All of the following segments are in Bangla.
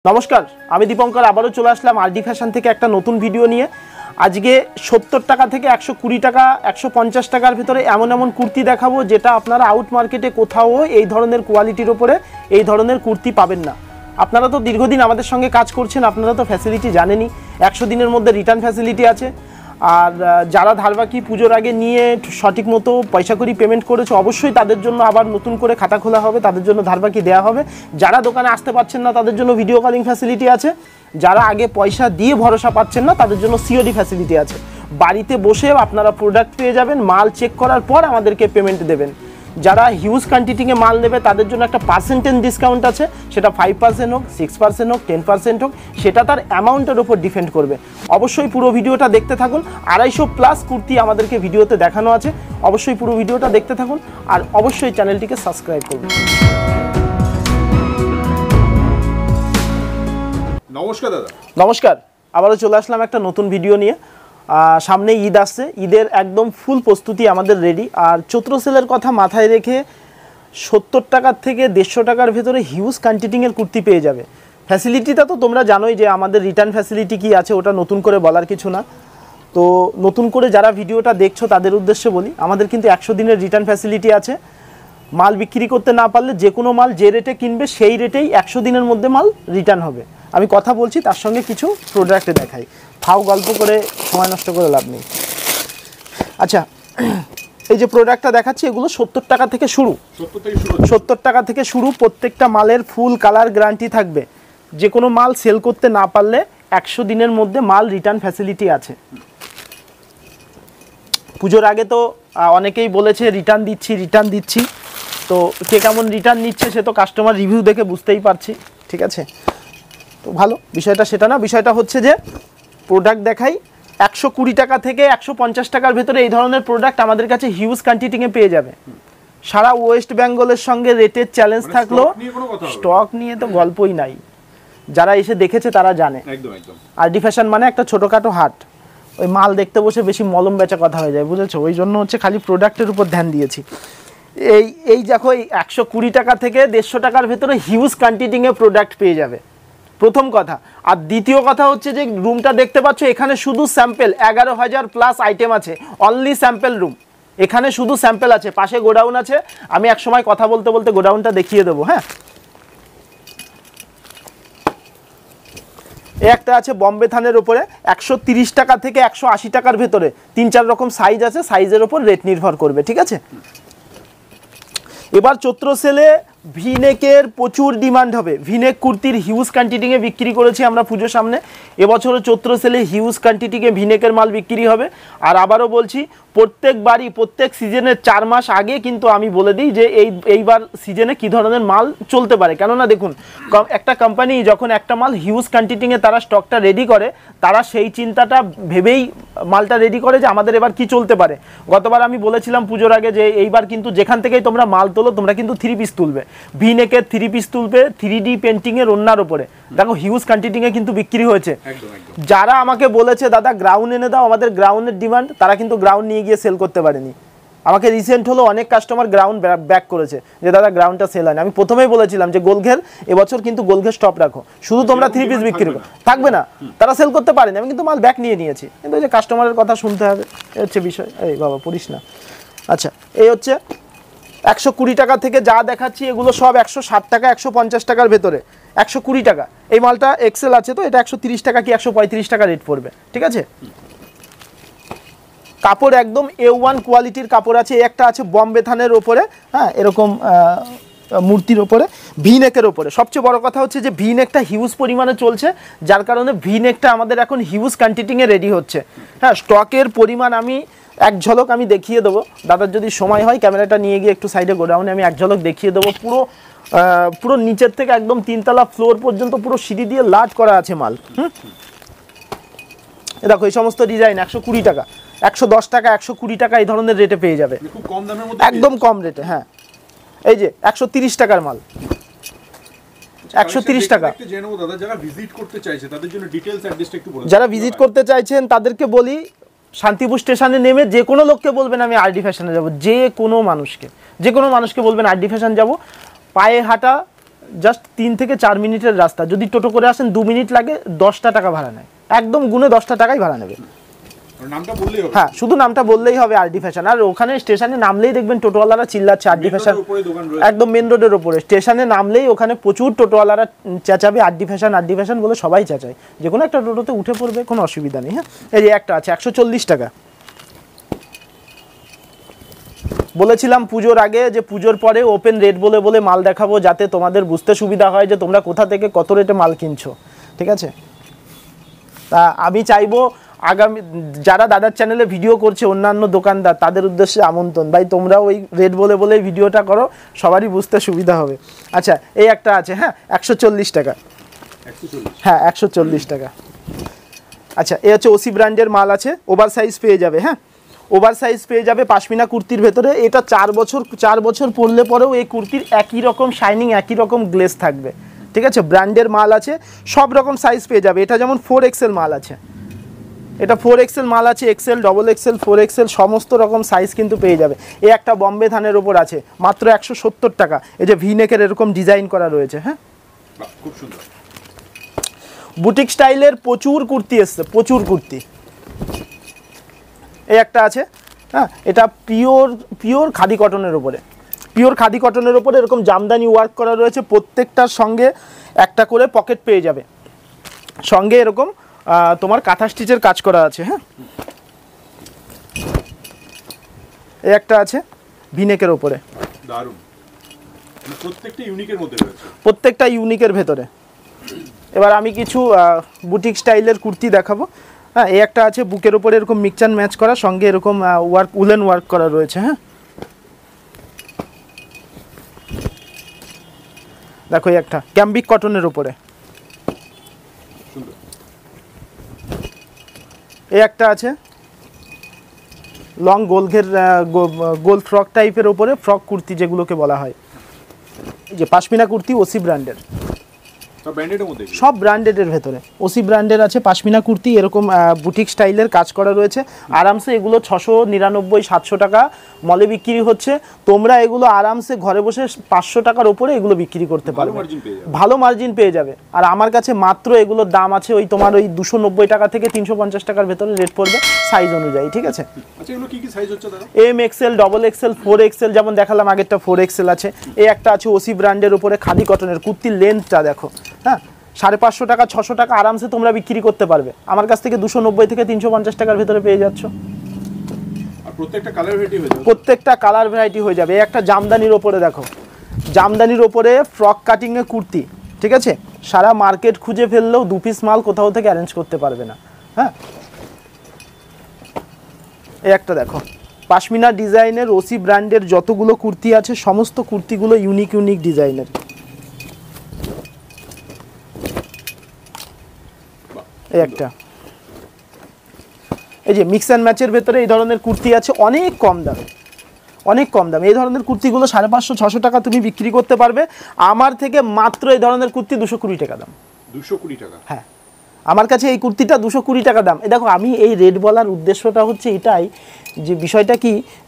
নমস্কার, আমি দীপঙ্কর আবারও চলে আসলাম আরডি ফ্যাশন থেকে একটা নতুন ভিডিও নিয়ে। আজকে 70 টাকা থেকে 120 টাকা 150 টাকার ভিতরে এমন এমন কুর্তি দেখাবো যেটা আপনারা আউট মার্কেটে কোথাও এই ধরনের কোয়ালিটির ওপরে এই ধরনের কুর্তি পাবেন না। আপনারা তো দীর্ঘদিন আমাদের সঙ্গে কাজ করছেন, আপনারা তো ফ্যাসিলিটি জানেনই। 100 দিনের মধ্যে রিটার্ন ফ্যাসিলিটি আছে। আর যারা ধারবাকি পুজোর আগে নিয়ে সঠিক মতো পয়সা করি পেমেন্ট করেছে অবশ্যই তাদের জন্য আবার নতুন করে খাতা খোলা হবে, তাদের জন্য ধারবাকি দেওয়া হবে। যারা দোকানে আসতে পারছেন না তাদের জন্য ভিডিও কলিং ফ্যাসিলিটি আছে। যারা আগে পয়সা দিয়ে ভরসা পাচ্ছেন না তাদের জন্য সিওডি ফ্যাসিলিটি আছে। বাড়িতে বসে আপনারা প্রোডাক্ট পেয়ে যাবেন, মাল চেক করার পর আমাদেরকে পেমেন্ট দেবেন। যারা হিউজ কোয়ান্টিটিতে মাল নেবে তাদের জন্য একটা পার্সেন্টেজ ডিসকাউন্ট আছে, সেটা 5% হোক, 6% হোক, 10% হোক, সেটা তার অ্যামাউন্টের উপর ডিপেন্ড করবে। অবশ্যই পুরো ভিডিওটা দেখতে থাকুন। 250+ কুর্তি আমাদেরকে ভিডিওতে দেখানো আছে, অবশ্যই পুরো ভিডিওটা দেখতে থাকুন আর অবশ্যই চ্যানেলটিকে সাবস্ক্রাইব করুন। নমস্কার দাদা। নমস্কার, আবারও চলে আসলাম একটা নতুন ভিডিও নিয়ে। সামনে ঈদ আসছে, ঈদের একদম ফুল প্রস্তুতি আমাদের রেডি। আর চৈত্র সেলের কথা মাথায় রেখে 70 টাকার থেকে 150 টাকার ভেতরে হিউজ কোয়ান্টিটিংয়ের কুর্তি পেয়ে যাবে। ফ্যাসিলিটিটা তো তোমরা জানোই যে আমাদের রিটার্ন ফ্যাসিলিটি কি আছে, ওটা নতুন করে বলার কিছু না। তো নতুন করে যারা ভিডিওটা দেখছো তাদের উদ্দেশ্যে বলি, আমাদের কিন্তু 100 দিনের রিটার্ন ফ্যাসিলিটি আছে। মাল বিক্রি করতে না পারলে যে কোনো মাল যে রেটে কিনবে সেই রেটেই 100 দিনের মধ্যে মাল রিটার্ন হবে। আমি কথা বলছি তার সঙ্গে কিছু প্রোডাক্ট দেখাই, ফাও গল্প করে সময় নষ্ট করে লাভ নেই। আচ্ছা, এই যে প্রোডাক্টটা দেখাচ্ছি এগুলো 70 টাকা থেকে শুরু। 70 টাকা থেকে শুরু। প্রত্যেকটা মালের ফুল কালার গ্যারান্টি থাকবে। যে কোনো মাল সেল করতে না পারলে 100 দিনের মধ্যে মাল রিটার্ন ফ্যাসিলিটি আছে। পুজোর আগে তো অনেকেই বলেছে রিটার্ন দিচ্ছি। তো কে কেমন রিটার্ন নিচ্ছে সে তো কাস্টমার রিভিউ দেখে বুঝতেই পারছি, ঠিক আছে। তো ভালো বিষয়টা সেটা না, বিষয়টা হচ্ছে যে প্রোডাক্ট দেখাই। 120 টাকা থেকে 150 টাকার ভেতরে এই ধরনের প্রোডাক্ট আমাদের কাছে হিউজ কোয়ান্টিটিতে পেয়ে যাবে। সারা ওয়েস্ট বেঙ্গলের সঙ্গে রেটের চ্যালেঞ্জ থাকলো, স্টক নিয়ে তো গল্পই নাই। যারা এসে দেখেছে তারা জানে। আরডি ফ্যাশন মানে একটা ছোটোখাটো হাট। ওই মাল দেখতে বসে বেশি মলম বেচা কথা হয়ে যায়, বুঝেছো? ওই জন্য হচ্ছে খালি প্রোডাক্টের উপর ধ্যান দিয়েছি। এই দেখো, এই 120 টাকা থেকে 150 টাকার ভেতরে হিউজ কোয়ান্টিটিতে প্রোডাক্ট পেয়ে যাবে, প্রথম কথা। আর দ্বিতীয় কথা হচ্ছে যে রুমটা দেখতে পাচ্ছ, এখানে শুধু স্যাম্পেল 11,000+ আইটেম আছে। অনলি স্যাম্পেল রুম, এখানে শুধু স্যাম্পেল আছে। পাশে গোডাউন আছে, আমি এক সময় কথা বলতে বলতে গোডাউনটা দেখিয়ে দেবো। হ্যাঁ, একটা আছে বম্বে থানের উপরে 130 টাকা থেকে 180 টাকার ভেতরে। 3-4 রকম সাইজ আছে, সাইজের ওপর রেট নির্ভর করবে, ঠিক আছে। এবার চৈত্র সেলে ভিনেকের প্রচুর ডিমান্ড হবে। ভিনেক কুর্তির হিউজ কোয়ান্টিটিতে বিক্রি করেছি আমরা পুজোর সামনে। এবছরও চৈত্র সেলে হিউজ কোয়ান্টিটিতে ভিনেকের মাল বিক্রি হবে। আর আবারও বলছি, প্রত্যেকবারই প্রত্যেক সিজনের 4 মাস আগে কিন্তু আমি বলে দিই যে এইবার সিজনে কী ধরনের মাল চলতে পারে। কেননা দেখুন, একটা কোম্পানি যখন একটা মাল হিউজ কোয়ান্টিটিতে তারা স্টকটা রেডি করে, তারা সেই চিন্তাটা ভেবেই মালটা রেডি করে যে আমাদের এবার কি চলতে পারে। গতবার আমি বলেছিলাম পুজোর আগে যে এইবার কিন্তু যেখান থেকেই তোমরা মাল তোলো তোমরা কিন্তু 3 পিস তুলবে, ভিনেকের 3 পিস তুলবে 3D পেন্টিংয়ের ওন্নার ওপরে। দেখো হিউজ কোয়ান্টিটিতে কিন্তু বিক্রি হয়েছে। যারা আমাকে বলেছে দাদা গ্রাউন্ড এনে দাও, আমাদের গ্রাউন্ডের ডিমান্ড, তারা কিন্তু গ্রাউন্ড নিয়ে গিয়ে সেল করতে পারেনি। আমাকে রিসেন্ট হলো অনেক কাস্টমার গ্রাউন্ড ব্যাক করেছে যে দাদা গ্রাউন্ডটা সেল হয়নি। আমি প্রথমেই বলেছিলাম যে গোলঘের এবছর কিন্তু গোলঘের স্টপ রাখো, শুধু তোমরা 3 পিস বিক্রি করো, থাকবে না। তারা সেল করতে পারেনি, আমি কিন্তু মাল ব্যাক নিয়ে নিয়েছি। কিন্তু ওই যে কাস্টমারের কথা শুনতে হবে, এই হচ্ছে বিষয়। এই বাবা পড়িস না। আচ্ছা, এই হচ্ছে 120 টাকা থেকে যা দেখাচ্ছি এগুলো সব 160 টাকা 150 টাকার ভেতরে। 120 টাকা এই মালটা এক্সেল আছে, তো এটা 130 টাকা কি 135 টাকা রেট পড়বে, ঠিক আছে। কাপড় একদম A1 কোয়ালিটির কাপড় আছে। একটা আছে বম্বে থানের ওপরে, হ্যাঁ, এরকম মূর্তির ওপরে ভিনেকের ওপরে। সবচেয়ে বড় কথা হচ্ছে যে ভিনেকটা হিউজ পরিমাণে চলছে, যার কারণে ভিনেকটা আমাদের এখন হিউজ কোয়ান্টিটিতে রেডি হচ্ছে। হ্যাঁ, স্টকের পরিমাণ আমি এক ঝলক আমি দেখিয়ে দেবো। দাদার যদি সময় হয় ক্যামেরাটা নিয়ে গিয়ে একটু সাইডে গোডাউনে আমি এক ঝলক দেখিয়ে দেবো। পুরো নিচের থেকে একদম 3তলা ফ্লোর পর্যন্ত পুরো সিঁড়ি দিয়ে লাট করা আছে মাল। দেখো এই সমস্ত ডিজাইন 120 টাকা, 110 টাকা, 120 টাকা এই ধরনের রেটে পেয়ে যাবে, একদম কম রেটে। হ্যাঁ, এই যে 130 টাকার মাল, 130 টাকা। যারা ভিজিট করতে চাইছেন তাদেরকে বলি, শান্তিপুর স্টেশনে নেমে যে কোনো লোককে বলবেন আমি আরডি ফ্যাশনে যাব, যে কোনো মানুষকে বলবেন আরডি ফ্যাশন যাব। পায়ে হাঁটা জাস্ট 3 থেকে 4 মিনিটের রাস্তা, যদি টোটো করে আসেন 2 মিনিট লাগে, 10টা টাকা ভাড়া নেয়, একদম গুনে 10টা টাকাই ভাড়া নেবে। নামটা বললেই হবে? হ্যাঁ, শুধু নামটা বললেই হবে আরডি ফ্যাশন। আর ওখানে স্টেশনে নামলেই দেখবেন টোটোওয়ালারা চিল্লাচ্ছে আরডি ফ্যাশন, একদম মেন রোডের ওপরে স্টেশনে নামলেই ওখানে প্রচুর টোটোওয়ালারা চেঁচাবে আরডি ফ্যাশন বলে, সবাই চেঁচায়, যে কোনো একটা টোটোতে উঠে পড়বে, কোনো অসুবিধা নেই। হ্যাঁ, এই যে একটা আছে 140 টাকা। বলেছিলাম পুজোর আগে যে পুজোর পরে ওপেন রেট বলে বলে মাল দেখাবো, যাতে তোমাদের বুঝতে সুবিধা হয় যে তোমরা কোথা থেকে কত রেটে মাল কিনছো, ঠিক আছে? তা আমি চাইবো আগামী যারা দাদার চ্যানেলে ভিডিও করছে অন্যান্য দোকানদার, তাদের উদ্দেশ্যে আমন্ত্রণ, ভাই তোমরা ওই রেট বলে বলে ভিডিওটা করো, সবারই বুঝতে সুবিধা হবে। আচ্ছা, এই একটা আছে, হ্যাঁ 140 টাকা। হ্যাঁ 140 টাকা। আচ্ছা, এই হচ্ছে ওসি ব্র্যান্ডের মাল আছে, ওভার সাইজ পেয়ে যাবে। হ্যাঁ, ওভার সাইজ পেয়ে যাবে পাশমিনা কুর্তির ভেতরে। এটা 4 বছর পরলে পরেও এই কুর্তির একই রকম শাইনিং, একই রকম গ্লেজ থাকবে, ঠিক আছে? ব্র্যান্ডের মাল আছে, সব রকম সাইজ পেয়ে যাবে। এটা যেমন 4XL মাল আছে, এটা 4XL মাল আছে, XL, XXL, 4XL সমস্ত রকম সাইজ কিন্তু পেয়ে যাবে। এই একটা বম্বে ধানের ওপর আছে, মাত্র 170 টাকা। এই যে ভিনেকের এরকম ডিজাইন করা রয়েছে। হ্যাঁ, খুব সুন্দর। বুটিক স্টাইলের প্রচুর কুর্তি এসছে, প্রচুর কুর্তি। এই একটা আছে, হ্যাঁ এটা পিওর খাদি কটনের ওপরে, পিওর খাদি কটনের ওপরে এরকম জামদানি ওয়ার্ক করা রয়েছে, প্রত্যেকটার সঙ্গে একটা করে পকেট পেয়ে যাবে, সঙ্গে এরকম তোমার কাঁথা স্টিচের কাজ করা আছে। হ্যাঁ, এই একটা আছে ভিনেকের ওপরে, দারুণ, প্রত্যেকটা ইউনিকের মধ্যে রয়েছে, প্রত্যেকটা ইউনিকের ভেতরে। এবার আমি কিছু বুটিক স্টাইলের কুর্তি দেখাবো। হ্যাঁ, এই একটা আছে বুকের ওপরে এরকম মিক্স অ্যান্ড ম্যাচ করা, সঙ্গে এরকম ওয়ার্ক, উলেন ওয়ার্ক করা রয়েছে। হ্যাঁ, দেখো এই একটা ক্যাম্বিক কটনের ওপরে। এই একটা আছে লং গোল ফ্রক টাইপের ওপরে, ফ্রক কুর্তি যেগুলোকে বলা হয়, এই যে পাশমিনা কুর্তি ওসি ব্র্যান্ডের, সব ব্র্যান্ডেডের ভেতরে। ওসি ব্র্যান্ডের আছে পাশমিনা কুর্তি, এরকম বুটিক স্টাইলের কাজ করা রয়েছে। আরামসে এগুলো 699-700 টাকা মলে বিক্রি হচ্ছে। তোমরা এগুলো আরামসে ঘরে বসে 500 টাকার ওপরে এগুলো বিক্রি করতে পারবে, ভালো মার্জিন পেয়ে যাবে। আর আমার কাছে মাত্র এগুলোর দাম আছে ওই তোমার ওই 290 টাকা থেকে 350 টাকার ভেতরে রেট পড়বে সাইজ অনুযায়ী, ঠিক আছে? আচ্ছা, এগুলো কি কি সাইজ হচ্ছে দাদা? MXL, XXL, 4XL, যেমন দেখালাম আগেরটা 4XL আছে। এই একটা আছে ওসি ব্র্যান্ডের উপরে খাদি কটনের, কুর্তির লেন্থটা দেখো। হ্যাঁ, 550 টাকা 600 টাকা আরামসে তোমরা বিক্রি করতে পারবে। আমার কাছ থেকে 290 থেকে 350 টাকার ভেতরে পেয়ে যাচ্ছ। আর প্রত্যেকটা কালার ভ্যারাইটি হয়ে যাবে, প্রত্যেকটা কালার ভ্যারাইটি হয়ে যাবে। এই একটা জামদানির ওপরে দেখো, জামদানির ওপরে ফ্রক কাটিংয়ে কুর্তি, ঠিক আছে? সারা মার্কেট খুঁজে ফেললেও 2 পিস মাল কোথাও থেকে অ্যারেঞ্জ করতে পারবে না। হ্যাঁ, এই একটা দেখো পাশমিনা ডিজাইনের ওসি ব্র্যান্ডের যতগুলো কুর্তি আছে সমস্ত কুর্তিগুলো ইউনিক ডিজাইনের। এই একটা, এই যে মিক্স অ্যান্ড ম্যাচের ভেতরে এই ধরনের কুর্তি আছে, অনেক কম দামে, অনেক কম দামে। এই ধরনের কুর্তিগুলো 550-600 টাকা তুমি বিক্রি করতে পারবে আমার থেকে। মাত্র এই ধরনের কুর্তি 220 টাকা দাম। 220 টাকা? হ্যাঁ, আমার কাছে এই কুর্তিটা 220 টাকা দাম। দেখো, আমি এই রেট বলার উদ্দেশ্যটা হচ্ছে এটাই, যে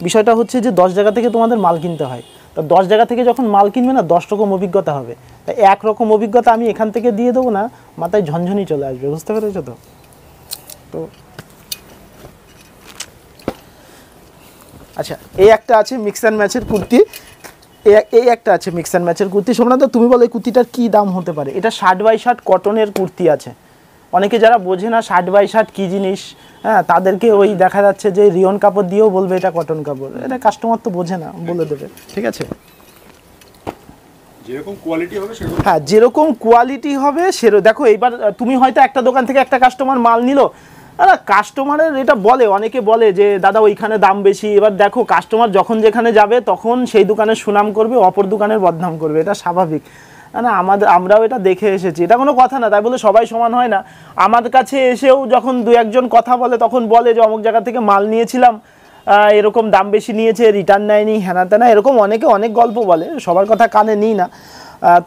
বিষয়টা হচ্ছে যে 10 জায়গা থেকে তোমাদের মাল কিনতে হয়। তো 10 জায়গা থেকে যখন মাল কিনবে না, 10 রকম অভিজ্ঞতা হবে। তাই একরকম অভিজ্ঞতা আমি এখান থেকে দিয়ে দেবো না, মাথায় ঝনঝনি চলে আসবে, বুঝতে পেরেছো তো? তো আচ্ছা, এই একটা আছে মিক্স অ্যান্ড ম্যাচের কুর্তি, এই একটা আছে মিক্স অ্যান্ড ম্যাচের কুর্তি। সোমনাথ, তুমি বলো এই কুর্তিটার কী দাম হতে পারে? এটা 60x60 কটনের কুর্তি আছে। অনেকে যারা বোঝে না 60x60 কী জিনিস, হ্যাঁ, তাদেরকে ওই দেখা যাচ্ছে যে রিয়ন কাপড় দিয়েও বলবে এটা কটন কাপড়। এটা কাস্টমার তো বোঝে না, বলে দেবে, ঠিক আছে? যেরকম কোয়ালিটি হবে সেরকম, হ্যাঁ, যেরকম কোয়ালিটি হবে সেরকম। দেখো, এইবার তুমি হয়তো একটা দোকান থেকে একটা কাস্টমার মাল নিল, কাস্টমারের এটা বলে, অনেকে বলে যে দাদা ওইখানে দাম বেশি। এবার দেখো, কাস্টমার যখন যেখানে যাবে তখন সেই দোকানের সুনাম করবে, অপর দোকানের বদনাম করবে, এটা স্বাভাবিক। না, আমরাও এটা দেখে এসেছি, এটা কোনো কথা না। তাই বলে সবাই সমান হয় না। আমার কাছে এসেও যখন 2-1 কথা বলে, তখন বলে যে অমুক জায়গা থেকে মাল নিয়েছিলাম, এরকম দাম বেশি নিয়েছে, রিটার্ন নেয়নি, হ্যানা তেনা, এরকম অনেকে অনেক গল্প বলে, সবার কথা কানে নিই না।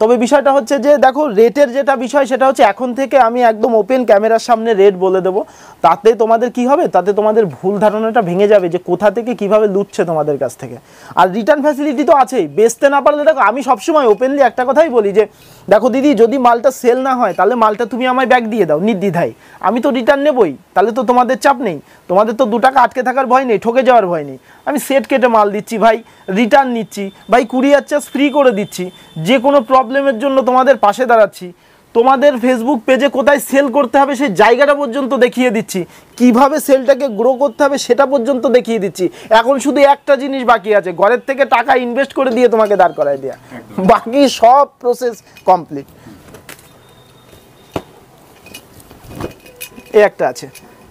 তবে বিষয়টা হচ্ছে যে দেখো রেটের যেটা বিষয় সেটা হচ্ছে এখন থেকে আমি একদম ওপেন ক্যামেরার সামনে রেট বলে দেবো, তাতে তোমাদের কি হবে, তাতে তোমাদের ভুল ধারণাটা ভেঙে যাবে যে কোথা থেকে কিভাবে লুটছে তোমাদের কাছ থেকে। আর রিটার্ন ফ্যাসিলিটি তো আছেই, বেচতে না পারলে দেখো আমি সবসময় ওপেনলি একটা কথাই বলি যে দেখো দিদি যদি মালটা সেল না হয় তাহলে মালটা তুমি আমায় ব্যাক দিয়ে দাও নির্দ্বিধায়, আমি তো রিটার্ন নেবই, তাহলে তো তোমাদের চাপ নেই, তোমাদের তো 2 টাকা আটকে থাকার ভয় নেই, ঠকে যাওয়ার ভয় নেই। আমি সেট কেটে মাল দিচ্ছি ভাই, রিটার্ন নিচ্ছি ভাই, কুরিয়ার চার্জ ফ্রি করে দিচ্ছি, যে কোনো প্রবলেমের জন্য তোমাদের পাশে দাঁড়াচ্ছি, তোমাদের ফেসবুক পেজে কোথায় সেল করতে হবে সেই জায়গাটা পর্যন্ত দেখিয়ে দিচ্ছি, কিভাবে সেলটাকে গ্রো করতে হবে সেটা পর্যন্ত দেখিয়ে দিচ্ছি। এখন শুধু একটা জিনিস বাকি আছে, ঘরের থেকে টাকা ইনভেস্ট করে দিয়ে তোমাকে দাঁড় করায় দেওয়া, বাকি সব প্রসেস কমপ্লিট। এই একটা আছে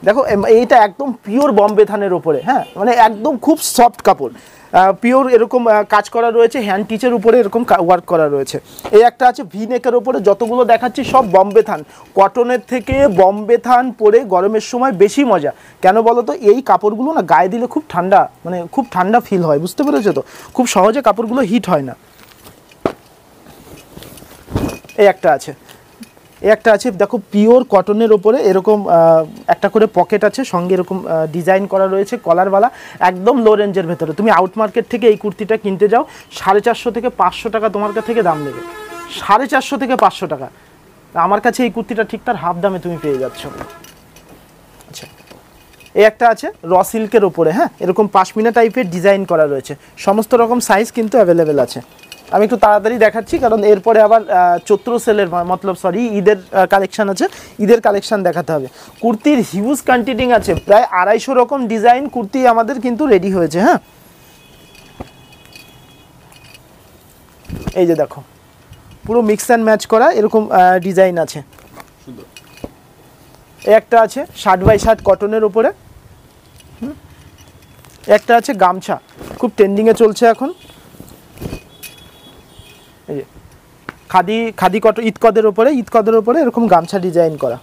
দেখো, এইটা একদম পিওর বম্বে থানের উপরে, হ্যাঁ মানে একদম খুব সফট কাপড়, পিওর এরকম কাজ করা রয়েছে, হ্যান্ড টিচের উপরে এরকম ওয়ার্ক করা রয়েছে। এই একটা আছে ভি নেকের উপরে, যতগুলো দেখাচ্ছি সব বম্বে থান, কটনের থেকে বম্বে থান পরে গরমের সময় বেশি মজা। কেন বলো তো, এই কাপড়গুলো না গায়ে দিলে খুব ঠান্ডা, মানে খুব ঠান্ডা ফিল হয়, বুঝতে পেরেছো তো, খুব সহজে কাপড়গুলো হিট হয় না। এই একটা আছে, একটা আছে দেখো পিওর কটনের ওপরে এরকম একটা করে পকেট আছে, সঙ্গে এরকম ডিজাইন করা রয়েছে কলারওয়ালা, একদম লো রেঞ্জের ভেতরে। তুমি আউট মার্কেট থেকে এই কুর্তিটা কিনতে যাও 450 থেকে 500 টাকা তোমার কাছ থেকে দাম নেবে, 450 থেকে 500 টাকা। আমার কাছে এই কুর্তিটা ঠিক তার হাফ দামে তুমি পেয়ে যাচ্ছ। আচ্ছা এই একটা আছে র সিল্কের ওপরে, হ্যাঁ এরকম পাশমিনা টাইপের ডিজাইন করা রয়েছে, সমস্ত রকম সাইজ কিন্তু অ্যাভেলেবেল আছে। আমি একটু তাড়াতাড়ি দেখাচ্ছি কারণ এরপরে আবার চৈত্র সেলের মতলব সরি ঈদের কালেকশান আছে, ঈদের কালেকশান দেখাতে হবে। কুর্তির হিউজ কোয়ান্টিটি আছে, প্রায় 250 রকম ডিজাইন কুর্তি আমাদের কিন্তু রেডি হয়েছে। হ্যাঁ এই যে দেখো পুরো মিক্স অ্যান্ড ম্যাচ করা এরকম ডিজাইন আছে। একটা আছে 60x60 কটনের উপরে, একটা আছে গামছা, খুব ট্রেন্ডিংয়ে চলছে এখন, এই যে খাদি কটন ইতকদের উপরে এরকম গামছা ডিজাইন করা।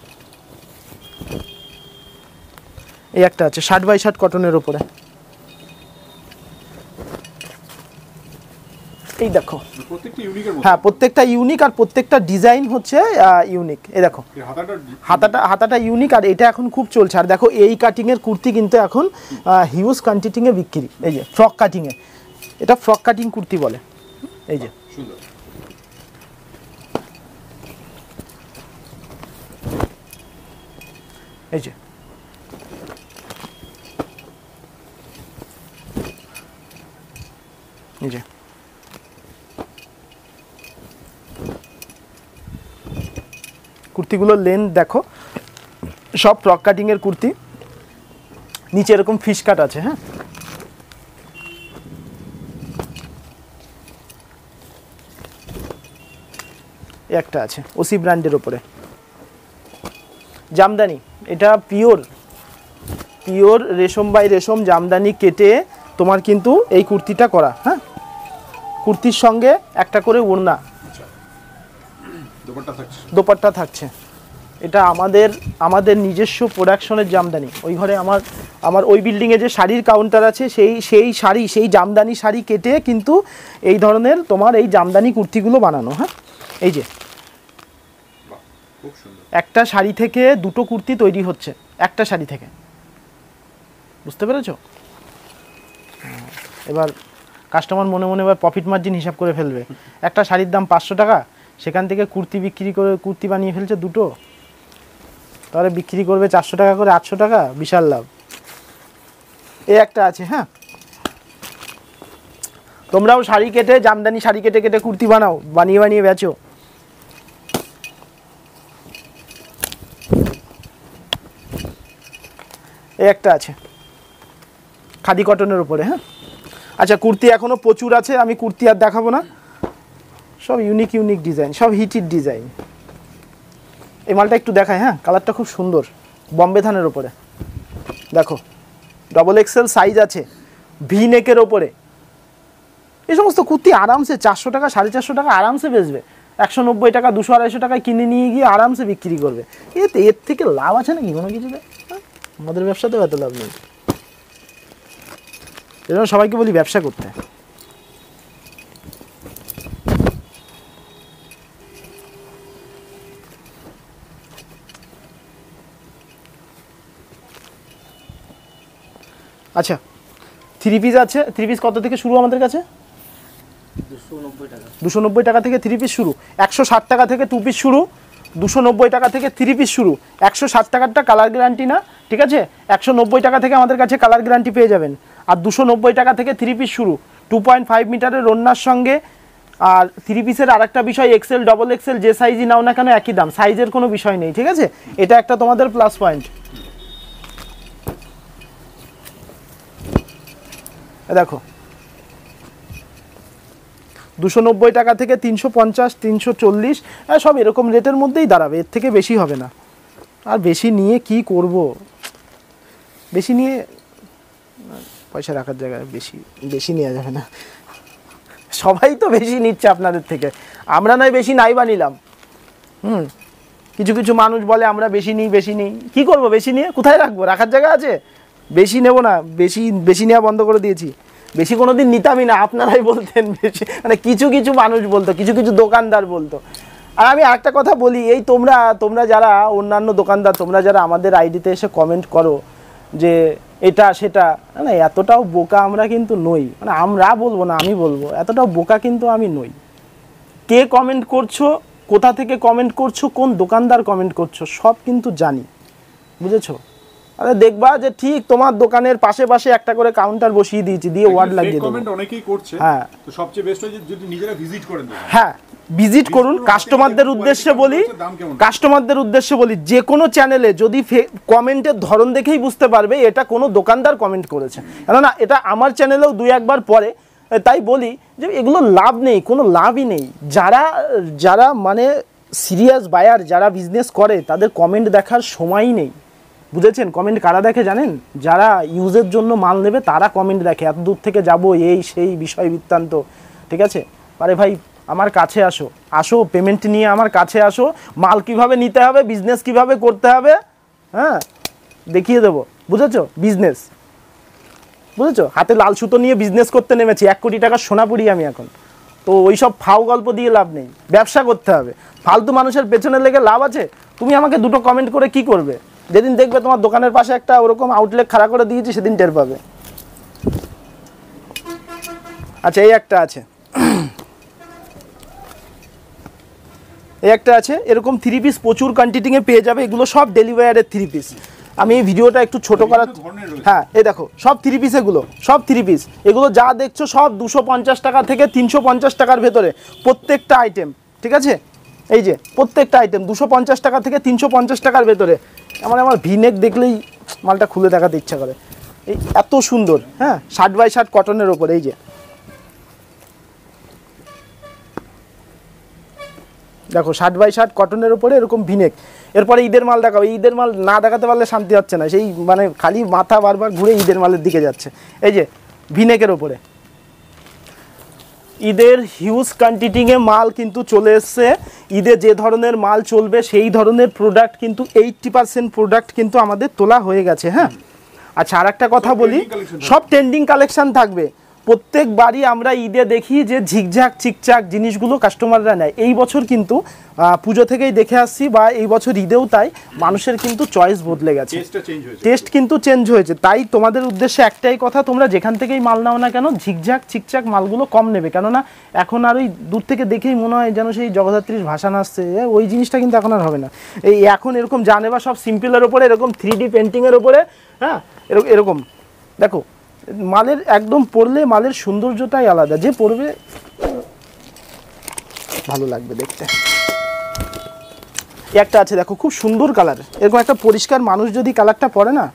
এই একটা আছে 60x60 কটনের উপরে, এই দেখো হ্যাঁ প্রত্যেকটা ইউনিক আর প্রত্যেকটা ডিজাইন হচ্ছে ইউনিক। এই দেখো হাতাটা ইউনিক, আর এটা এখন খুব চলছে। আর দেখো এই কাটিংয়ের কুর্তি কিন্তু এখন হিউজ কোয়ান্টিটিতে বিক্রি, এই যে ফ্রক কাটিংয়ে, এটা ফ্রক কাটিং কুর্তি বলে। এই যে এই যে এই যে কুর্তিগুলোর লেন্থ দেখো, সব ফ্রক কাটিংয়ের কুর্তি, নিচে এরকম ফিশ কাট আছে। হ্যাঁ একটা আছে ওসি ব্র্যান্ডের ওপরে জামদানি, এটা পিওর রেশম বাই রেশম জামদানি কেটে তোমার কিন্তু এই কুর্তিটা করা। হ্যাঁ কুর্তির সঙ্গে একটা করে ওড়না, দোপাট্টা থাকছে। এটা আমাদের নিজস্ব প্রোডাকশনের জামদানি। ওই ঘরে আমার ওই বিল্ডিংয়ে যে শাড়ির কাউন্টার আছে সেই জামদানি শাড়ি কেটে কিন্তু এই ধরনের তোমার এই জামদানি কুর্তিগুলো বানানো। হ্যাঁ এই যে একটা শাড়ি থেকে 2টো কুর্তি তৈরি হচ্ছে, একটা শাড়ি থেকে, বুঝতে পেরেছো? এবার কাস্টমার মনে মনে এবার প্রফিট মার্জিন হিসাব করে ফেলবে, একটা শাড়ির দাম 500 টাকা, সেখান থেকে কুর্তি বানিয়ে ফেলছে 2টো, তাহলে বিক্রি করবে 400 টাকা করে, 800 টাকা, বিশাল লাভ। এই একটা আছে। হ্যাঁ তোমরাও শাড়ি কেটে জামদানি শাড়ি কেটে কুর্তি বানিয়ে বেচো। এই একটা আছে খাদি কটনের উপরে। হ্যাঁ আচ্ছা কুর্তি এখনো প্রচুর আছে, আমি কুর্তি আর দেখাবো না, সব ইউনিক ডিজাইন, সব হিটেড ডিজাইন। এই মালটা একটু দেখায়, হ্যাঁ কালারটা খুব সুন্দর, বম্বে থানের ওপরে দেখো, XXL সাইজ আছে, ভি নেকের ওপরে। এই সমস্ত কুর্তি আরামসে 400 টাকা 450 টাকা আরামসে বেচবে, 190 টাকা 200-250 টাকায় কিনে নিয়ে গিয়ে আরামসে বিক্রি করবে। এর থেকে লাভ আছে নাকি কোনো কিছুতে? আমাদের ব্যবসাতেও এত লাভ নেই, এই জন্য সবাইকে বলি ব্যবসা করতে। আচ্ছা, থ্রি পিস আছে। থ্রি পিস কত থেকে শুরু আমাদের কাছে? 290 টাকা থেকে থ্রি পিস শুরু। 160 টাকা থেকে টু পিস শুরু। 290 টাকা থেকে থ্রি পিস শুরু। 160 টাকারটা কালার গ্যারান্টি না, ঠিক আছে? 190 টাকা থেকে আমাদের কাছে কালার গ্যারান্টি পেয়ে যাবেন। আর 290 টাকা থেকে থ্রি পিস শুরু, 2.5 মিটারের ওড়নার সঙ্গে। আর থ্রি পিসের আরেকটা বিষয়, এক্সেল ডবল এক্সেল যে সাইজই নাও না কেন একই দাম, সাইজের কোনো বিষয় নেই, ঠিক আছে? এটা একটা তোমাদের প্লাস পয়েন্ট। দেখো 290 টাকা থেকে 350, 340, সব এরকম রেটের মধ্যেই দাঁড়াবে, এর থেকে বেশি হবে না। আর বেশি নিয়ে কি করব, বেশি নিয়ে পয়সা রাখার জায়গায় বেশি নেওয়া যাবে না। সবাই তো বেশি নিচ্ছে আপনাদের থেকে, আমরা নয় বেশি নাই বা নিলাম। কিছু কিছু মানুষ বলে আমরা বেশি নিই, কি করব বেশি নিয়ে? কোথায় রাখবো? রাখার জায়গা আছে? বেশি নেব না, বেশি নেওয়া বন্ধ করে দিয়েছি। বেশি কোনোদিন নিতামই না, আপনারাই বলতেন বেশি, মানে কিছু কিছু মানুষ বলতো, কিছু কিছু দোকানদার বলতো। আর আমি আরেকটা কথা বলি, এই তোমরা যারা অন্যান্য দোকানদার, তোমরা যারা আমাদের আইডিতে এসে কমেন্ট করো যে এটা সেটা, না এতটাও বোকা আমরা কিন্তু নই। মানে আমরা বলবো না, আমি বলবো এতটাও বোকা কিন্তু আমি নই। কে কমেন্ট করছো, কোথা থেকে কমেন্ট করছো, কোন দোকানদার কমেন্ট করছো, সব কিন্তু জানি, বুঝেছো? আরে দেখবা যে ঠিক তোমার দোকানের পাশে পাশে একটা করে কাউন্টার বসিয়ে দিয়েছি, দিয়ে ওয়ার্ড লাগিয়ে দেবো। কমেন্ট অনেকেই করছে, হ্যাঁ, তো সবচেয়ে বেস্ট হয় যদি নিজেরা ভিজিট করেন। হ্যাঁ, ভিজিট করুন। কাস্টমারদের উদ্দেশ্যে বলি যে কোনো চ্যানেলে যদি কমেন্টের ধরন দেখেই বুঝতে পারবে এটা কোনো দোকানদার কমেন্ট করেছে, কেননা এটা আমার চ্যানেলেও দুই একবার পরে, তাই বলি যে এগুলো লাভ নেই, কোনো লাভই নেই। যারা মানে সিরিয়াস বায়ার, যারা বিজনেস করে, তাদের কমেন্ট দেখার সময়ই নেই, বুঝেছেন? কমেন্ট কারা দেখে জানেন? যারা ইউজের জন্য মাল নেবে তারা কমেন্ট দেখে, এত দূর থেকে যাব এই সেই বিষয় বৃত্তান্ত, ঠিক আছে? আরে ভাই আমার কাছে আসো, পেমেন্ট নিয়ে আমার কাছে আসো, মাল কিভাবে নিতে হবে, বিজনেস কিভাবে করতে হবে, হ্যাঁ দেখিয়ে দেবো, বুঝেছো? বুঝেছো? হাতে লাল সুতো নিয়ে বিজনেস করতে নেমেছি, 1 কোটি টাকার সোনাপুরি আমি এখন। তো ওই সব ফাও গল্প দিয়ে লাভ নেই, ব্যবসা করতে হবে। ফালতু মানুষের পেছনে লেগে লাভ আছে? তুমি আমাকে দুটো কমেন্ট করে কি করবে? যেদিন দেখবে তোমার দোকানের পাশে একটা ওরকম আউটলেট খাড়া করে দিয়েছি, সেদিন টের পাবে। আচ্ছা, এই একটা আছে এরকম থ্রি পিস, প্রচুর কোয়ান্টিটিতে পেয়ে যাবে। এগুলো সব ডেলিভারের থ্রি পিস। আমি এই ভিডিওটা একটু ছোট করার, হ্যাঁ এই দেখো সব থ্রি পিস, সব থ্রি পিস। এগুলো যা দেখছো সব 250 টাকা থেকে 350 টাকার ভেতরে প্রত্যেকটা আইটেম, ঠিক আছে? এই যে প্রত্যেকটা আইটেম 250 টাকা থেকে 350 টাকার ভেতরে। আমার ভিনেক দেখলেই মালটা খুলে দেখাতে ইচ্ছা করে, এই এত সুন্দর। হ্যাঁ, 60x60 কটনের ওপর, এই যে দেখো 60x60 কটনের ওপরে এরকম ভিনেক। এরপরে ঈদের মাল দেখাও, ঈদের মাল না দেখাতে পারলে শান্তি হচ্ছে না, সেই মানে খালি মাথা বারবার ঘুরে ঈদের মালের দিকে যাচ্ছে। এই যে ভিনেকের ওপরে ঈদের হিউজ কোয়ান্টিটিতে মাল কিন্তু চলে এসছে। ঈদে যে ধরনের মাল চলবে সেই ধরনের প্রোডাক্ট কিন্তু 80% প্রোডাক্ট কিন্তু আমাদের তোলা হয়ে গেছে। হ্যাঁ, আচ্ছা আর একটা কথা বলি, সব ট্রেন্ডিং কালেকশন থাকবে। প্রত্যেকবারই আমরা ঈদে দেখি যে ঝিকঝাক চিকচাক জিনিসগুলো কাস্টমাররা নেয়। এই বছর কিন্তু পুজো থেকেই দেখে আসছি, বা এই বছর ঈদেও তাই, মানুষের কিন্তু চয়েস বদলে গেছে, টেস্ট কিন্তু চেঞ্জ হয়েছে। তাই তোমাদের উদ্দেশ্যে একটাই কথা, তোমরা যেখান থেকেই মাল নাও না কেন ঝিকঝাক চিকচাক মালগুলো কম নেবে, কেননা এখন আর ওই দূর থেকে দেখেই মনে হয় যেন সেই জগদ্ধাত্রীর ভাসান আসছে, ওই জিনিসটা কিন্তু এখন আর হবে না। এই এখন এরকম জানে বা সব সিম্পলের ওপরে, এরকম 3D পেন্টিংয়ের ওপরে, হ্যাঁ এরকম দেখো মালের একদম পরলে মালের সৌন্দর্যটাই আলাদা, যে পরবে ভালো লাগবে দেখতে। একটা আছে দেখো খুব সুন্দর কালার, এরকম একটা পরিষ্কার মানুষ যদি কালারটা পরে না,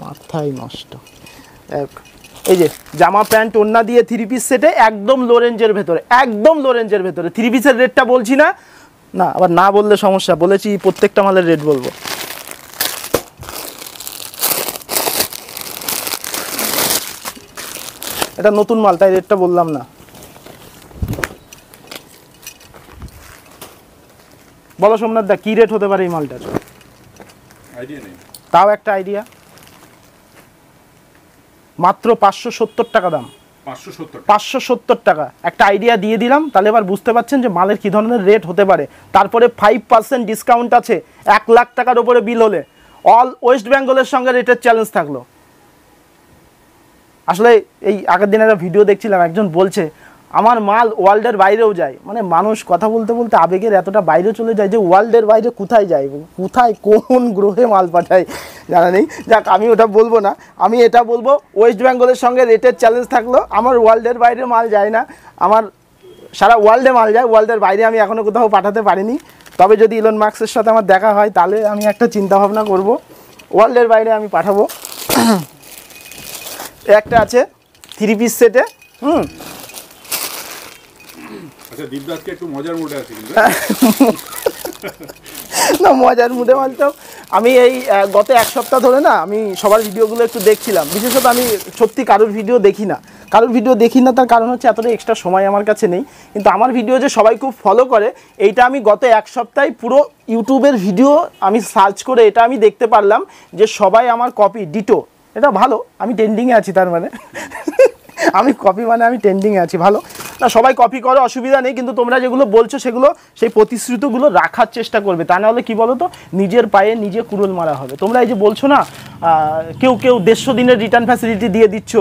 মাথায় নষ্ট। এই যে জামা প্যান্ট ওড়না দিয়ে থ্রি পিস সেটে একদম লো রেঞ্জের ভেতরে, থ্রি পিসের রেটটা বলছি না, আবার না বললে সমস্যা, বলেছি প্রত্যেকটা মালের রেট বলবো। এটা নতুন মাল তাই রেটটা বললাম না। বলো সোমনাথ দা কি রেট হতে পারে এই মালটার? আইডিয়া নেই, তাও একটা আইডিয়া। মাত্র 570 টাকা দাম, 570 টাকা একটা আইডিয়া দিয়ে দিলাম। তাহলে এবার বুঝতে পারছেন যে মালের কি ধরনের রেট হতে পারে। তারপরে 5% ডিসকাউন্ট আছে 1 লাখ টাকার উপরে বিল হলে। অল ওয়েস্ট বেঙ্গলের সঙ্গে রেটের চ্যালেঞ্জ থাকলো। আসলে এই আগের দিন একটা ভিডিও দেখছিলাম, একজন বলছে আমার মাল ওয়ার্ল্ডের বাইরেও যায়, মানে মানুষ কথা বলতে বলতে আবেগের এতটা বাইরে চলে যায় যে ওয়ার্ল্ডের বাইরে কোথায় যায়, কোথায় কোন গ্রহে মাল পাঠায় জানা নেই। যাক, আমি ওটা বলবো না, আমি এটা বলবো ওয়েস্ট বেঙ্গলের সঙ্গে রেটের চ্যালেঞ্জ থাকলো, আমার ওয়ার্ল্ডের বাইরে মাল যায় না, আমার সারা ওয়ার্ল্ডে মাল যায়, ওয়ার্ল্ডের বাইরে আমি এখনও কোথাও পাঠাতে পারিনি। তবে যদি ইলন মাস্কের সাথে আমার দেখা হয় তাহলে আমি একটা চিন্তা ভাবনা করব, ওয়ার্ল্ডের বাইরে আমি পাঠাবো। একটা আছে 3 পিস সেটে। আচ্ছা, দীপদাসকে একটু মজার মুডে আছে কিন্তু। না, মজার মুডে বলতো আমি এই গত এক সপ্তাহ ধরে না আমি সবার ভিডিওগুলো একটু দেখছিলাম, বিশেষত আমি সত্যি কারোর ভিডিও দেখি না, তার কারণ হচ্ছে এতটা এক্সট্রা সময় আমার কাছে নেই, কিন্তু আমার ভিডিও যে সবাই খুব ফলো করে এইটা আমি গত এক সপ্তাহে পুরো ইউটিউবের ভিডিও আমি সার্চ করে এটা আমি দেখতে পারলাম যে সবাই আমার কপি ডিটো। এটা ভালো, আমি ট্রেন্ডিংয়ে আছি, তার মানে আমি কপি মানে আমি ট্রেন্ডিংয়ে আছি, ভালো না, সবাই কপি করো, অসুবিধা নেই, কিন্তু তোমরা যেগুলো বলছো সেগুলো সেই প্রতিশ্রুতিগুলো রাখার চেষ্টা করবে, তা নাহলে কি বলো তো নিজের পায়ে নিজে কুড়ুল মারা হবে। তোমরা এই যে বলছো না কেউ 150 দিনের রিটার্ন ফ্যাসিলিটি দিয়ে দিচ্ছ,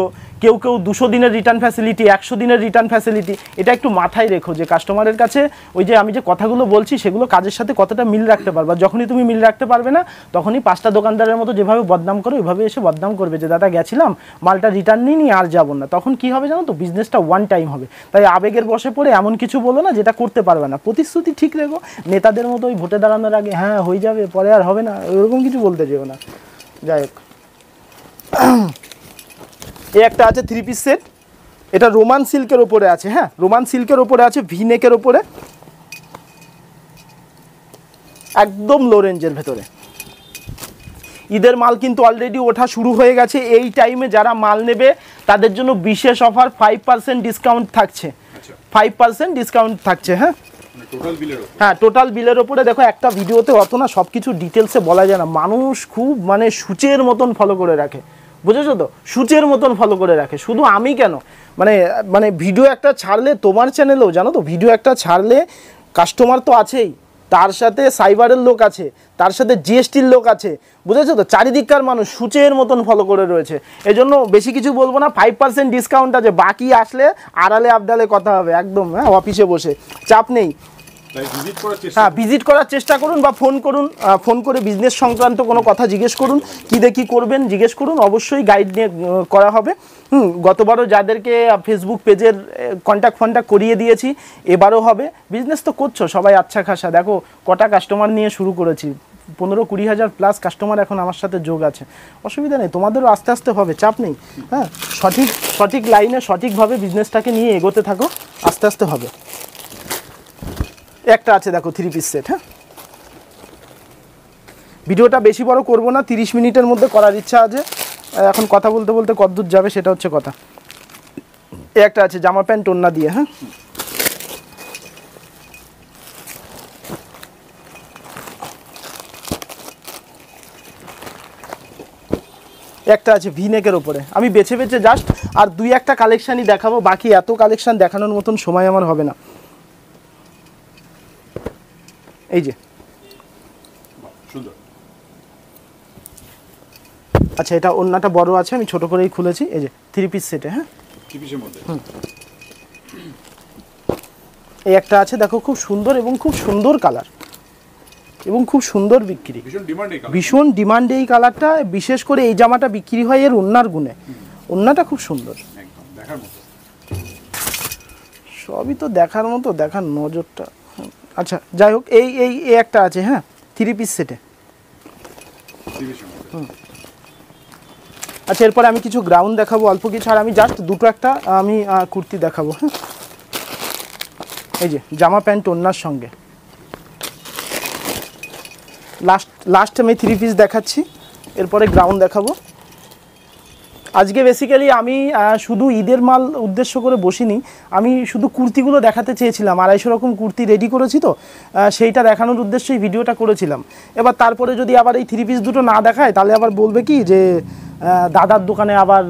কেউ 200 দিনের রিটার্ন ফ্যাসিলিটি, 100 দিনের রিটার্ন ফ্যাসিলিটি, এটা একটু মাথায় রেখো যে কাস্টমারের কাছে ওই যে আমি যে কথাগুলো বলছি সেগুলো কাজের সাথে কতটা মিল রাখতে পারবা। যখনই তুমি মিল রাখতে পারবে না তখনই 5টা দোকানদারের মতো যেভাবে বদনাম করো ওইভাবে এসে বদনাম করবে যে দাদা গেছিলাম মালটা রিটার্ন নিই আর যাবো না। তখন কি হবে জানো তো, বিজনেসটা ওয়ান টাইম হবে। তাই আবেগের বসে পড়ে এমন কিছু বলো না যেটা করতে পারবে না, প্রতিশ্রুতি ঠিক রেখো। নেতাদের মতো ওই ভোটে দাঁড়ানোর আগে হ্যাঁ হয়ে যাবে পরে আর হবে না এরকম কিছু বলতে যেও না। যাই হোক, এই একটা আছে 3 পিস সেট, এটা রোমান সিল্কের ওপরে আছে, হ্যাঁ রোমান সিল্কের ওপরে আছে, ভিনেকের ওপরে, একদম লো রেঞ্জের ভেতরে। ঈদের মাল কিন্তু অলরেডি ওঠা শুরু হয়ে গেছে, এই টাইমে যারা মাল নেবে তাদের জন্য বিশেষ অফার 5% ডিসকাউন্ট থাকছে, 5% ডিসকাউন্ট থাকছে। হ্যাঁ টোটাল বিলের ওপরে। দেখো একটা ভিডিওতে অত না সব কিছু ডিটেলসে বলা যায় না, মানুষ খুব মানে সূচের মতন ফলো করে রাখে, বুঝেছো তো, সূচের মতন ফলো করে রাখে। শুধু আমি কেন, মানে ভিডিও একটা ছাড়লে তোমার চ্যানেলেও জানো তো, ভিডিও একটা ছাড়লে কাস্টমার তো আছেই, তার সাথে সাইবারের লোক আছে, তার সাথে জিএসটির লোক আছে, বুঝেছো তো, চারিদিককার মানুষ সূচের মতন ফলো করে রয়েছে। এই জন্য বেশি কিছু বলবো না, 5% ডিসকাউন্ট আছে, বাকি আসলে আড়ালে আবডালে কথা হবে একদম, হ্যাঁ অফিসে বসে, চাপ নেই। হ্যাঁ ভিজিট করার চেষ্টা করুন বা ফোন করুন, ফোন করে বিজনেস সংক্রান্ত কোনো কথা জিজ্ঞেস করুন, কী দেখি করবেন জিজ্ঞেস করুন, অবশ্যই গাইড নিয়ে করা হবে। গতবারও যাদেরকে ফেসবুক পেজের কন্ট্যাক্ট করিয়ে দিয়েছি এবারও হবে। বিজনেস তো করছো সবাই আচ্ছা খাসা, দেখো কটা কাস্টমার নিয়ে শুরু করেছি, 15-20 হাজার প্লাস কাস্টমার এখন আমার সাথে যোগ আছে, অসুবিধা নেই, তোমাদেরও আস্তে আস্তে হবে, চাপ নেই। হ্যাঁ সঠিক লাইনে সঠিকভাবে বিজনেসটাকে নিয়ে এগোতে থাকো, আস্তে আস্তে হবে। একটা আছে দেখো 3 পিস সেট, হ্যাঁ ভিডিওটা বেশি বড় করব না, 30 মিনিটের মধ্যে করার ইচ্ছা আছে, এখন কথা বলতে বলতে কতদূর যাবে সেটা হচ্ছে কথা। একটা আছে জামা প্যান্ট ওড়না দিয়ে, হ্যাঁ একটা আছে ভিনেকের ওপরে, আমি বেছে বেছে জাস্ট আর 2-1টা কালেকশানই দেখাবো, বাকি এত কালেকশান দেখানোর মতন সময় আমার হবে না। এই যে আচ্ছা এটা ওড়নাটা বড় আছে, আমি ছোট করেই খুলেছি, এই যে 3 পিস সেটে, হ্যাঁ এই একটা আছে দেখো, খুব সুন্দর এবং খুব সুন্দর কালার এবং খুব সুন্দর বিক্রি, ভীষণ ডিমান্ড এই কালারটা, বিশেষ করে এই জামাটা বিক্রি হয় এর ওড়নার গুণে, ওড়নাটা খুব সুন্দর, সবই তো দেখার মতো, দেখার নজরটা। আচ্ছা যাই হোক, এই এই একটা আছে, হ্যাঁ 3 পিস সেটে। আচ্ছা এরপরে আমি কিছু গ্রাউন্ড দেখাবো অল্প কিছু, আর আমি জাস্ট দুটো একটা আমি কুর্তি দেখাবো, হ্যাঁ এই যে জামা প্যান্ট ওড়নার সঙ্গে। লাস্ট আমি 3 পিস দেখাচ্ছি, এরপরে গ্রাউন্ড দেখাবো। আজকে বেসিক্যালি আমি শুধু ঈদের মাল উদ্দেশ্য করে বসিনি, আমি শুধু কুর্তিগুলো দেখাতে চেয়েছিলাম, 250 রকম কুর্তি রেডি করেছি তো, সেইটা দেখানোর উদ্দেশ্যেই ভিডিওটা করেছিলাম। এবার তারপরে যদি আবার এই 3 পিস দুটো না দেখায় তাহলে আবার বলবে কি যে দাদার দোকানে আবার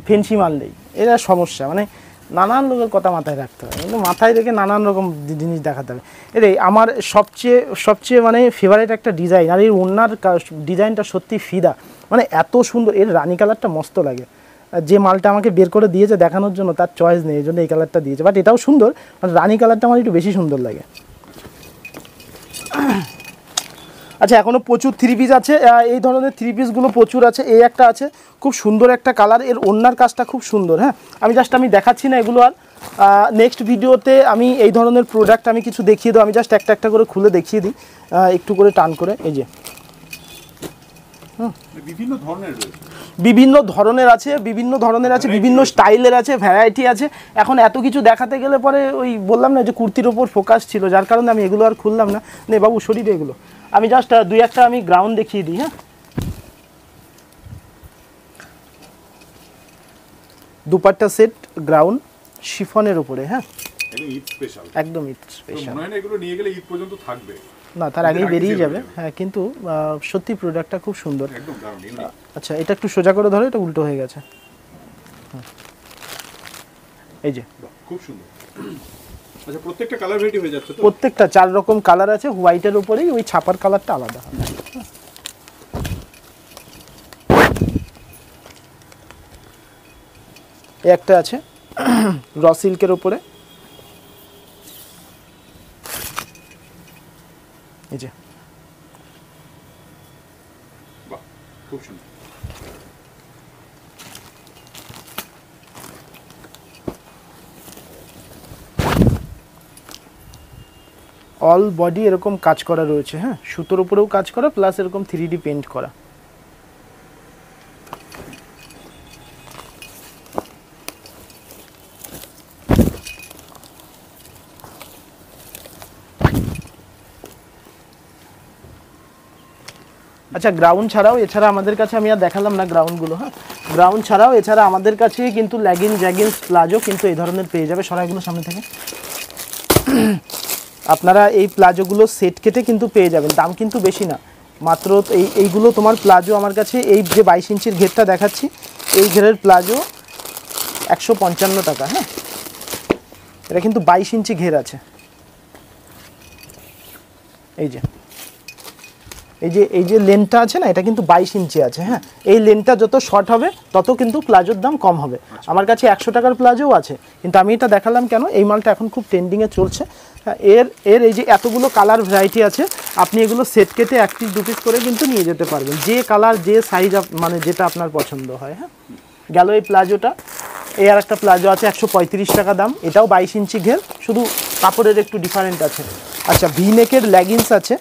ফেন্সি মাল নেই, এটা সমস্যা, মানে নানান লোকের কথা মাথায় রাখতে হবে, কিন্তু মাথায় রেখে নানান রকম জিনিস দেখাতে হবে। এটাই আমার সবচেয়ে মানে ফেভারিট একটা ডিজাইন, আর এই ওড়নার ডিজাইনটা সত্যি ফিদা, মানে এত সুন্দর, এর রানী কালারটা মস্ত লাগে, যে মালটা আমাকে বের করে দিয়েছে দেখানোর জন্য তার চয়েস নেই, এই জন্য এই কালারটা দিয়েছে। বাট এটাও সুন্দর, রানি কালারটা আমার একটু বেশি সুন্দর লাগে। আচ্ছা, এখনও প্রচুর থ্রি পিস আছে, এই ধরনের থ্রি পিসগুলো প্রচুর আছে। এই একটা আছে খুব সুন্দর একটা কালার, এর ওড়নার কাজটা খুব সুন্দর। হ্যাঁ, আমি দেখাচ্ছি না এগুলো, আর নেক্সট ভিডিওতে আমি এই ধরনের প্রোডাক্ট আমি কিছু দেখিয়ে দেবো। আমি জাস্ট একটা একটা করে খুলে দেখিয়ে দিই, একটু করে টান করে। এই যে বিভিন্ন ধরনের আছে, বিভিন্ন স্টাইলের আছে, ভ্যারাইটি আছে। এখন এত কিছু দেখাতে গেলে পরে ওই বললাম না যে কুর্তির ওপর ফোকাস ছিল, যার কারণে আমি এগুলো আর খুললাম না। নে বাবু শরীরে এগুলো আমি জাস্ট দুই একটা আমি গ্রাউন্ড দেখিয়ে দিই। হ্যাঁ, দুপাট্টা সেট গ্রাউন্ড শিফনের উপরে। হ্যাঁ, একদম ঈদ স্পেশাল। এগুলো নিয়ে গেলে ঈদ পর্যন্ত থাকবে না, তার আগেই বেরিয়ে যাবে। হ্যাঁ, কিন্তু সত্যি প্রোডাক্টটা খুব সুন্দর। আচ্ছা, এটা একটু সোজা করে ধরো, এটা উল্টো হয়ে গেছে। এই যে খুব সুন্দর। আচ্ছা, প্রত্যেকটা কালার ভ্যারাইটি হয়ে যাচ্ছে তো? প্রত্যেকটা 4 রকম কালার আছে, হোয়াইটের উপরেই ওই ছাপার কালারটা আলাদা। একটা আছে র সিল্কের উপরে, এই যে খুব সুন্দর। অল বডি এরকম কাজ করা রয়েছে। হ্যাঁ, সুতোর উপরেও কাজ করা, প্লাস এরকম 3D পেইন্ট করা। আচ্ছা, গ্রাউন্ড ছাড়াও এছাড়া আমাদের কাছে, আমি আর দেখালাম না গ্রাউন্ডগুলো। হ্যাঁ, গ্রাউন্ড ছাড়াও এছাড়া আমাদের কাছে কিন্তু জ্যাগিন্স প্লাজো কিন্তু এই ধরনের পেয়ে যাবে। সরাইগুলো সামনে থেকে, আপনারা এই প্লাজোগুলো সেট কেটে কিন্তু পেয়ে যাবেন। দাম কিন্তু বেশি না, মাত্র এইগুলো তোমার প্লাজো আমার কাছে, এই যে 22 ইঞ্চির ঘেরটা দেখাচ্ছি, এই ঘেরের প্লাজো 155 টাকা। হ্যাঁ, এটা কিন্তু 22 ইঞ্চি ঘের আছে। এই যে লেনটা আছে না, এটা কিন্তু 22 ইঞ্চি আছে। হ্যাঁ, এই লেনটা যত শর্ট হবে তত কিন্তু প্লাজোর দাম কম হবে। আমার কাছে 100 টাকার প্লাজোও আছে, কিন্তু আমি এটা দেখালাম কেন, এই মালটা এখন খুব ট্রেন্ডিংয়ে চলছে। হ্যাঁ, এর এই যে এতগুলো কালার ভ্যারাইটি আছে, আপনি এগুলো সেট কেটে 1 পিস 2 পিস করে কিন্তু নিয়ে যেতে পারবেন, যে কালার যে সাইজ মানে যেটা আপনার পছন্দ হয়। হ্যাঁ, গেল এই প্লাজোটা। এই আর একটা প্লাজো আছে 135 টাকা দাম, এটাও 22 ইঞ্চি ঘের, শুধু কাপড়ের একটু ডিফারেন্ট আছে। আচ্ছা, ভি নেকের লেগিংস আছে,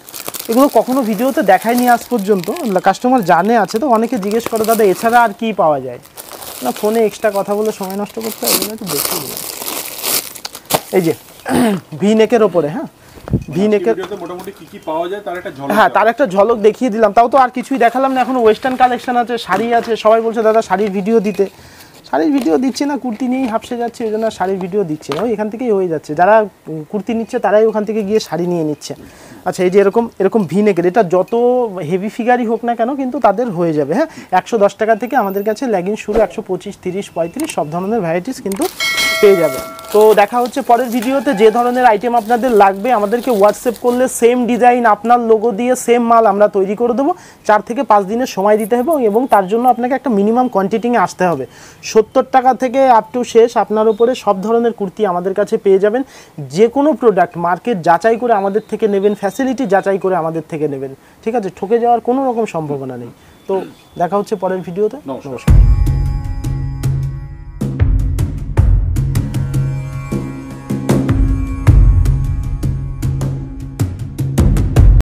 এগুলো কখনো ভিডিওতে দেখায়নি আজ পর্যন্ত, কাস্টমার জানে আছে। তো অনেকে জিজ্ঞেস করে দাদা এছাড়া আর কি পাওয়া যায় না, ফোনে এক্সট্রা কথা বলে সময় নষ্ট করতে হয়, এগুলো একটু দেখিয়ে দিলাম। এই যে ভি নেকের ওপরে, হ্যাঁ, ভি নেকের মোটামুটি কি কি পাওয়া যায় তার একটা ঝলক, হ্যাঁ তার একটা ঝলক দেখিয়ে দিলাম। তাও তো আর কিছুই দেখালাম না, এখন ওয়েস্টার্ন কালেকশন আছে, শাড়ি আছে। সবাই বলছে দাদা শাড়ির ভিডিও দিতে, শাড়ির ভিডিও দিচ্ছে না, কুর্তি নিয়েই হাফসে যাচ্ছে, এই জন্য শাড়ির ভিডিও দিচ্ছে না। ওই এখান থেকেই হয়ে যাচ্ছে, যারা কুর্তি নিচ্ছে তারাই ওখান থেকে গিয়ে শাড়ি নিয়ে নিচ্ছে। আচ্ছা, এই যে এরকম ভি নেকের, এটা যত হেভি ফিগারই হোক না কেন কিন্তু তাদের হয়ে যাবে। হ্যাঁ, 110 টাকা থেকে আমাদের কাছে লেগিংস শুরু, 125, 30, 35 সব ধরনের ভ্যারাইটিস কিন্তু পেয়ে যাবে। তো দেখা হচ্ছে পরের ভিডিওতে। যে ধরনের আইটেম আপনাদের লাগবে আমাদেরকে হোয়াটসঅ্যাপ করলে সেম ডিজাইন আপনার লোগো দিয়ে সেম মাল আমরা তৈরি করে দেবো। 4 থেকে 5 দিনের সময় দিতে হবে, এবং তার জন্য আপনাকে একটা মিনিমাম কোয়ান্টিটিংয়ে আসতে হবে। 70 টাকা থেকে আপ টু শেষ আপনার উপরে সব ধরনের কুর্তি আমাদের কাছে পেয়ে যাবেন। যে কোনো প্রোডাক্ট মার্কেট যাচাই করে আমাদের থেকে নেবেন, ফ্যাসিলিটি যাচাই করে আমাদের থেকে নেবেন। ঠিক আছে, ঠকে যাওয়ার কোনো রকম সম্ভাবনা নেই। তো দেখা হচ্ছে পরের ভিডিওতে। নমস্কার।